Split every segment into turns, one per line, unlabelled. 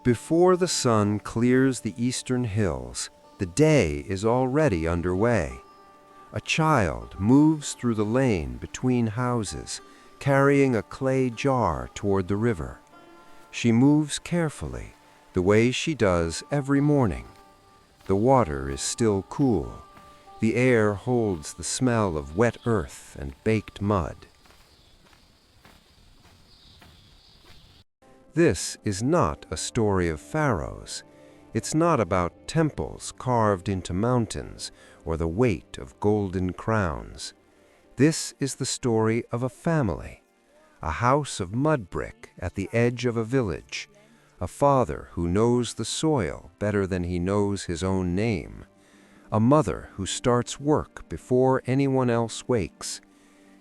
Before the sun clears the eastern hills, the day is already underway. A child moves through the lane between houses, carrying a clay jar toward the river. She moves carefully, the way she does every morning. The water is still cool. The air holds the smell of wet earth and baked mud. This is not a story of pharaohs. It's not about temples carved into mountains or the weight of golden crowns. This is the story of a family, a house of mud brick at the edge of a village, a father who knows the soil better than he knows his own name, a mother who starts work before anyone else wakes,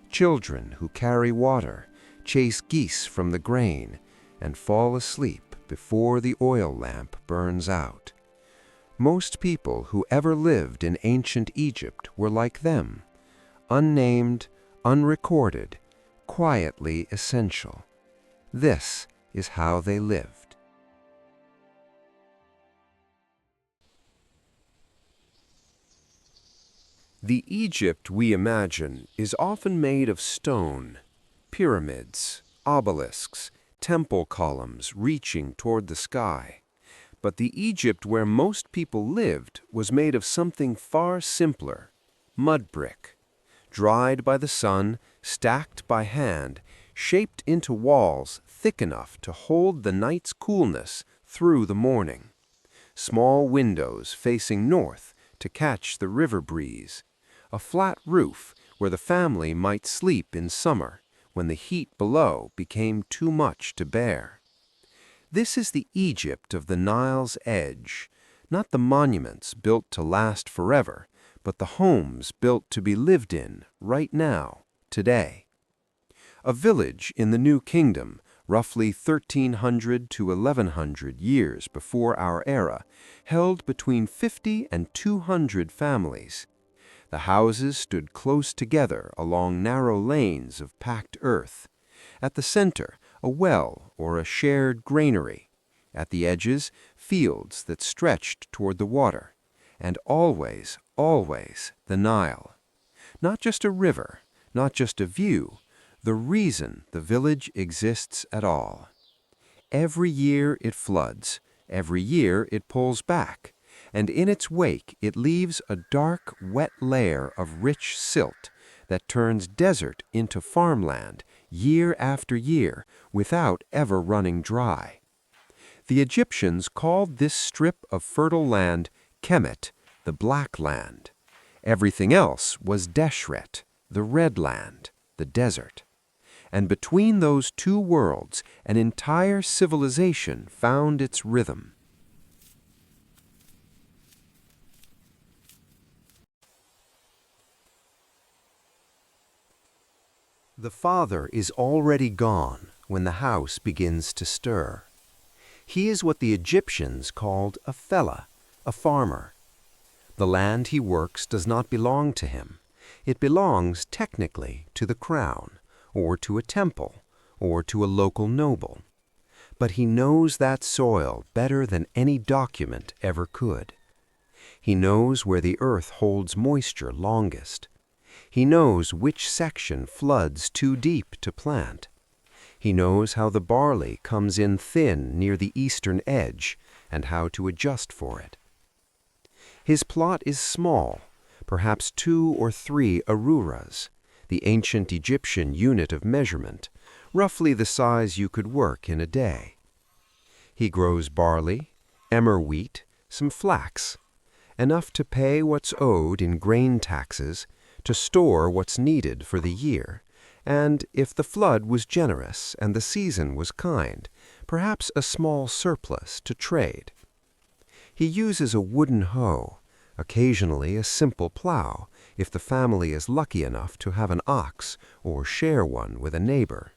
children who carry water, chase geese from the grain, and fall asleep before the oil lamp burns out. Most people who ever lived in ancient Egypt were like them, unnamed, unrecorded, quietly essential. This is how they lived. The Egypt we imagine is often made of stone, pyramids, obelisks, temple columns reaching toward the sky. But the Egypt where most people lived was made of something far simpler, mud brick, dried by the sun, stacked by hand, shaped into walls thick enough to hold the night's coolness through the morning. Small windows facing north to catch the river breeze. A flat roof where the family might sleep in summer when the heat below became too much to bear. This is the Egypt of the Nile's edge, not the monuments built to last forever, but the homes built to be lived in right now, today. A village in the New Kingdom, roughly 1,300 to 1,100 years before our era, held between 50 and 200 families. The houses stood close together along narrow lanes of packed earth. At the center, a well or a shared granary. At the edges, fields that stretched toward the water. And always, always the Nile. Not just a river, not just a view, the reason the village exists at all. Every year it floods, every year it pulls back, and in its wake it leaves a dark, wet layer of rich silt that turns desert into farmland year after year without ever running dry. The Egyptians called this strip of fertile land Kemet, the Black Land. Everything else was Deshret, the Red Land, the desert. And between those two worlds, an entire civilization found its rhythm. The father is already gone when the house begins to stir. He is what the Egyptians called a fellah, a farmer. The land he works does not belong to him. It belongs technically to the crown, or to a temple, or to a local noble. But he knows that soil better than any document ever could. He knows where the earth holds moisture longest. He knows which section floods too deep to plant. He knows how the barley comes in thin near the eastern edge and how to adjust for it. His plot is small, perhaps 2 or 3 aruras, the ancient Egyptian unit of measurement, roughly the size you could work in a day. He grows barley, emmer wheat, some flax, enough to pay what's owed in grain taxes, to store what's needed for the year, and, if the flood was generous and the season was kind, perhaps a small surplus to trade. He uses a wooden hoe, occasionally a simple plow, if the family is lucky enough to have an ox or share one with a neighbor.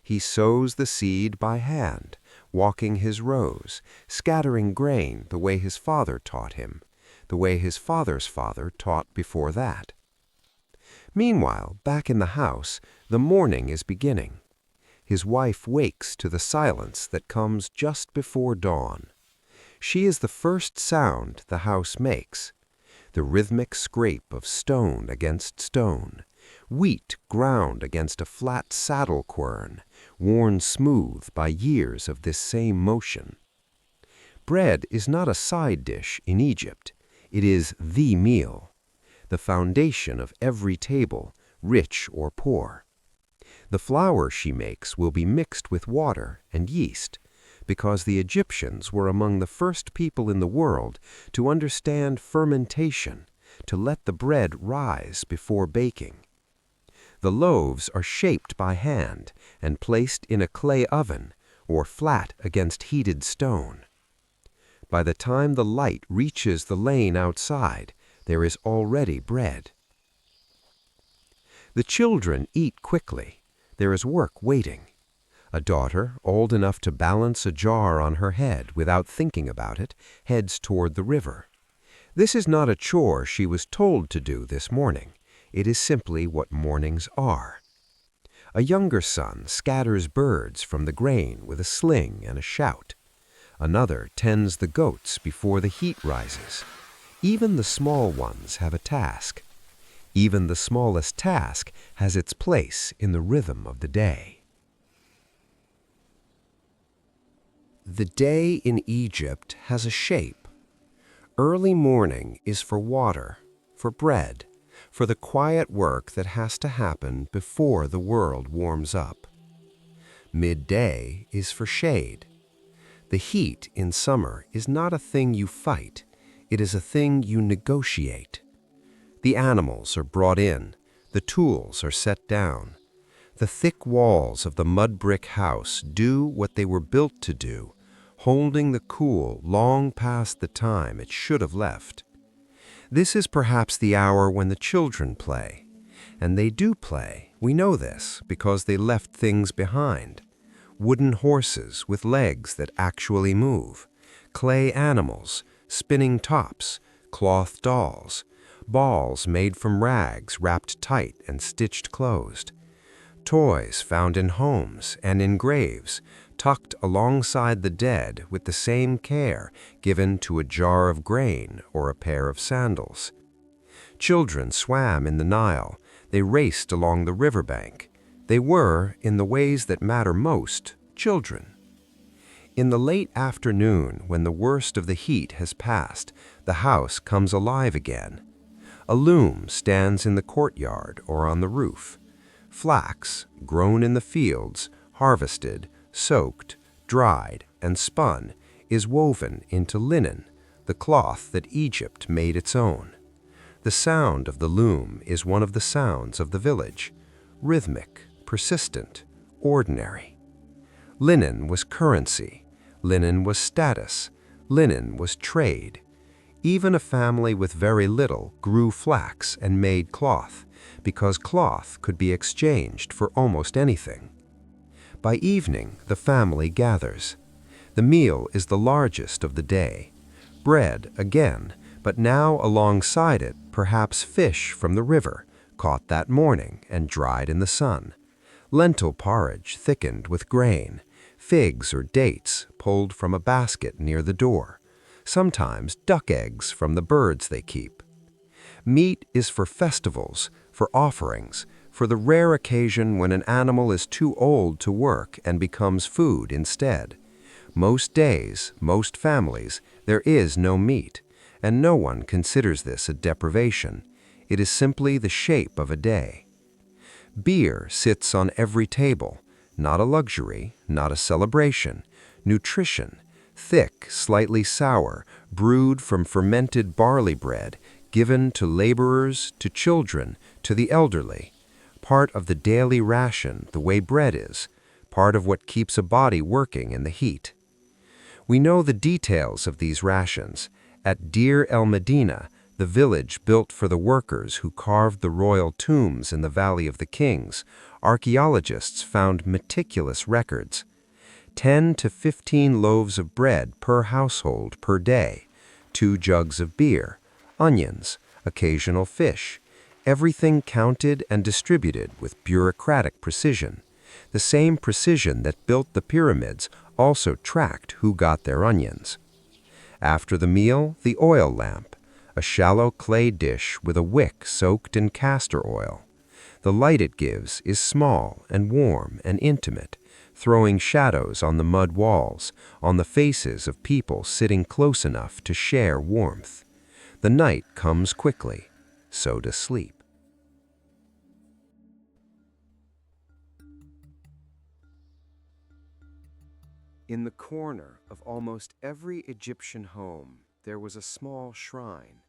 He sows the seed by hand, walking his rows, scattering grain the way his father taught him, the way his father's father taught before that. Meanwhile, back in the house, the morning is beginning. his wife wakes to the silence that comes just before dawn. She is the first sound the house makes, the rhythmic scrape of stone against stone, wheat ground against a flat saddle quern, worn smooth by years of this same motion. Bread is not a side dish in Egypt. It is the meal, the foundation of every table, rich or poor. The flour she makes will be mixed with water and yeast, because the Egyptians were among the first people in the world to understand fermentation, to let the bread rise before baking. The loaves are shaped by hand and placed in a clay oven or flat against heated stone. By the time the light reaches the lane outside, there is already bread. The children eat quickly. There is work waiting. A daughter, old enough to balance a jar on her head without thinking about it, heads toward the river. This is not a chore she was told to do this morning. It is simply what mornings are. A younger son scatters birds from the grain with a sling and a shout. Another tends the goats before the heat rises. Even the small ones have a task. Even the smallest task has its place in the rhythm of the day. The day in Egypt has a shape. Early morning is for water, for bread, for the quiet work that has to happen before the world warms up. Midday is for shade. The heat in summer is not a thing you fight. It is a thing you negotiate. The animals are brought in. The tools are set down. The thick walls of the mud brick house do what they were built to do, holding the cool long past the time it should have left. This is perhaps the hour when the children play. And they do play. We know this because they left things behind. Wooden horses with legs that actually move, clay animals, spinning tops, cloth dolls, balls made from rags wrapped tight and stitched closed, toys found in homes and in graves, tucked alongside the dead with the same care given to a jar of grain or a pair of sandals. Children swam in the Nile. They raced along the riverbank. They were, in the ways that matter most, children. In the late afternoon, when the worst of the heat has passed, the house comes alive again. A loom stands in the courtyard or on the roof. Flax, grown in the fields, harvested, soaked, dried, and spun, is woven into linen, the cloth that Egypt made its own. The sound of the loom is one of the sounds of the village, rhythmic, persistent, ordinary. Linen was currency. Linen was status. Linen was trade. Even a family with very little grew flax and made cloth, because cloth could be exchanged for almost anything. By evening, the family gathers. The meal is the largest of the day. Bread, again, but now alongside it, perhaps fish from the river, caught that morning and dried in the sun. Lentil porridge thickened with grain. Figs or dates pulled from a basket near the door. Sometimes duck eggs from the birds they keep. Meat is for festivals, for offerings, for the rare occasion when an animal is too old to work and becomes food instead. Most days, most families, there is no meat, and no one considers this a deprivation. It is simply the shape of a day. Beer sits on every table, not a luxury, not a celebration. Nutrition, thick, slightly sour, brewed from fermented barley bread, given to laborers, to children, to the elderly. Part of the daily ration, the way bread is, part of what keeps a body working in the heat. We know the details of these rations. At Deir el-Medina, the village built for the workers who carved the royal tombs in the Valley of the Kings, archaeologists found meticulous records. 10 to 15 loaves of bread per household per day, 2 jugs of beer, onions, occasional fish, everything counted and distributed with bureaucratic precision. The same precision that built the pyramids also tracked who got their onions. After the meal, the oil lamp, a shallow clay dish with a wick soaked in castor oil. The light it gives is small and warm and intimate, throwing shadows on the mud walls, on the faces of people sitting close enough to share warmth. The night comes quickly, so does sleep. In the corner of almost every Egyptian home, there was a small shrine.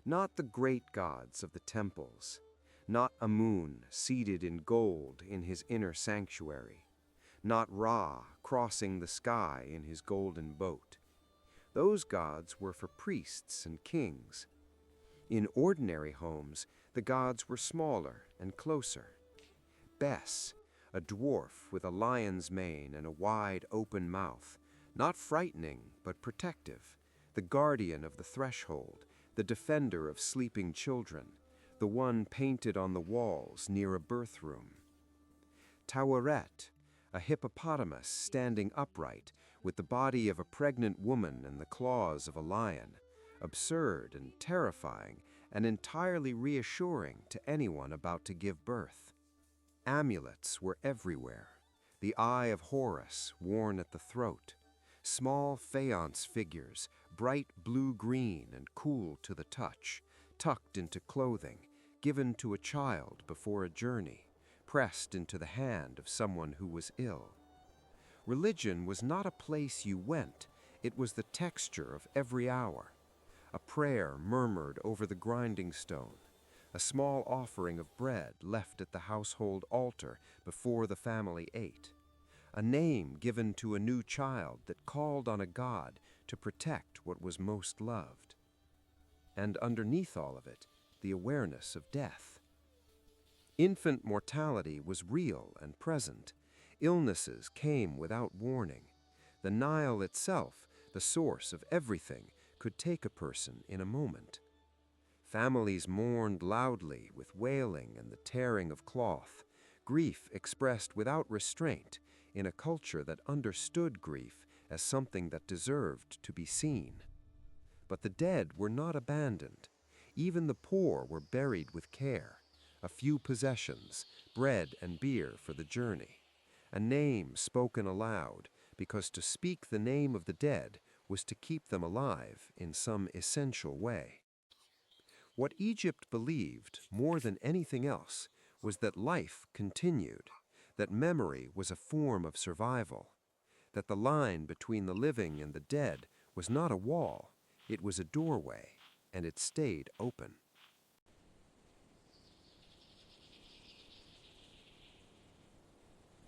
Not the great gods of the temples, not Amun seated in gold in his inner sanctuary, not Ra crossing the sky in his golden boat. Those gods were for priests and kings. In ordinary homes, the gods were smaller and closer. Bes, a dwarf with a lion's mane and a wide open mouth, not frightening but protective, the guardian of the threshold, the defender of sleeping children, the one painted on the walls near a birth room. Taweret, a hippopotamus standing upright, with the body of a pregnant woman and the claws of a lion, absurd and terrifying and entirely reassuring to anyone about to give birth. Amulets were everywhere, the eye of Horus worn at the throat, small faience figures, bright blue-green and cool to the touch, tucked into clothing, given to a child before a journey, pressed into the hand of someone who was ill. Religion was not a place you went, it was the texture of every hour. A prayer murmured over the grinding stone, a small offering of bread left at the household altar before the family ate, a name given to a new child that called on a god to protect what was most loved. And underneath all of it, the awareness of death. Infant mortality was real and present. Illnesses came without warning. The Nile itself, the source of everything, could take a person in a moment. Families mourned loudly with wailing and the tearing of cloth, grief expressed without restraint in a culture that understood grief as something that deserved to be seen. But the dead were not abandoned. Even the poor were buried with care. A few possessions, bread and beer for the journey. A name spoken aloud, because to speak the name of the dead was to keep them alive in some essential way. What Egypt believed, more than anything else, was that life continued, that memory was a form of survival, that the line between the living and the dead was not a wall, it was a doorway, and it stayed open.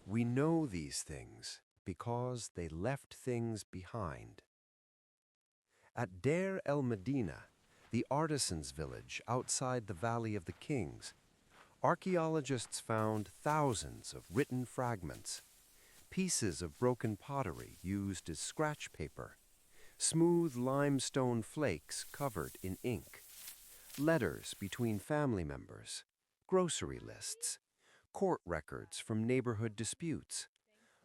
We know these things because they left things behind. At Deir el-Medina, the artisans' village outside the Valley of the Kings, archaeologists found thousands of written fragments, pieces of broken pottery used as scratch paper, smooth limestone flakes covered in ink, letters between family members, grocery lists, court records from neighborhood disputes,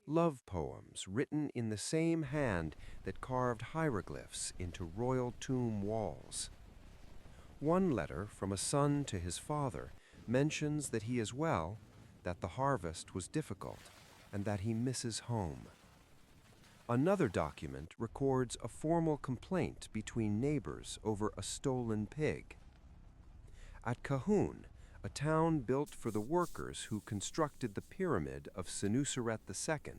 love poems written in the same hand that carved hieroglyphs into royal tomb walls. One letter from a son to his father mentions that he is well, that the harvest was difficult, and that he misses home. Another document records a formal complaint between neighbors over a stolen pig. At Kahun, a town built for the workers who constructed the pyramid of Senuseret II,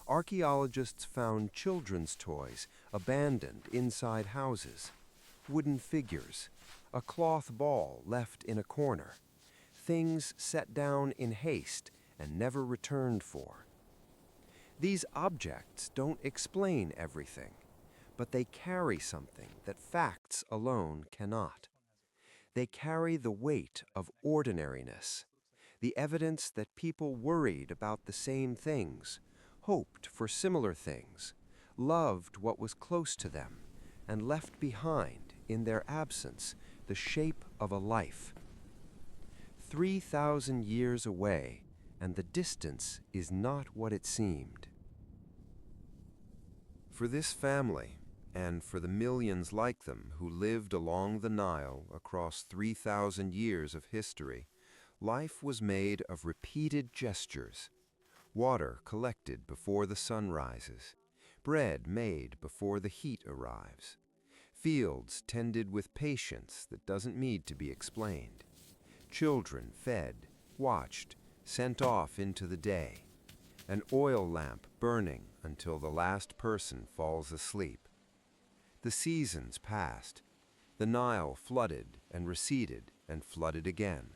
archaeologists found children's toys abandoned inside houses, wooden figures, a cloth ball left in a corner, things set down in haste and never returned for. These objects don't explain everything, but they carry something that facts alone cannot. They carry the weight of ordinariness, the evidence that people worried about the same things, hoped for similar things, loved what was close to them, and left behind, in their absence, the shape of a life. 3,000 years away, and the distance is not what it seemed. For this family, and for the millions like them who lived along the Nile across 3,000 years of history, life was made of repeated gestures. Water collected before the sun rises, bread made before the heat arrives, fields tended with patience that doesn't need to be explained, children fed, watched, sent off into the day, an oil lamp burning until the last person falls asleep. The seasons passed. The Nile flooded and receded and flooded again.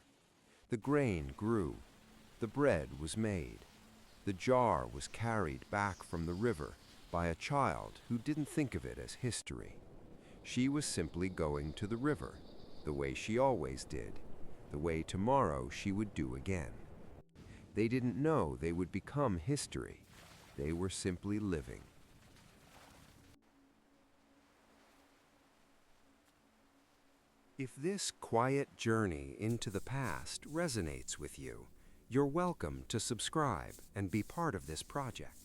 The grain grew. The bread was made. The jar was carried back from the river by a child who didn't think of it as history. She was simply going to the river, the way she always did, the way tomorrow she would do again. They didn't know they would become history. They were simply living. If this quiet journey into the past resonates with you, you're welcome to subscribe and be part of this project.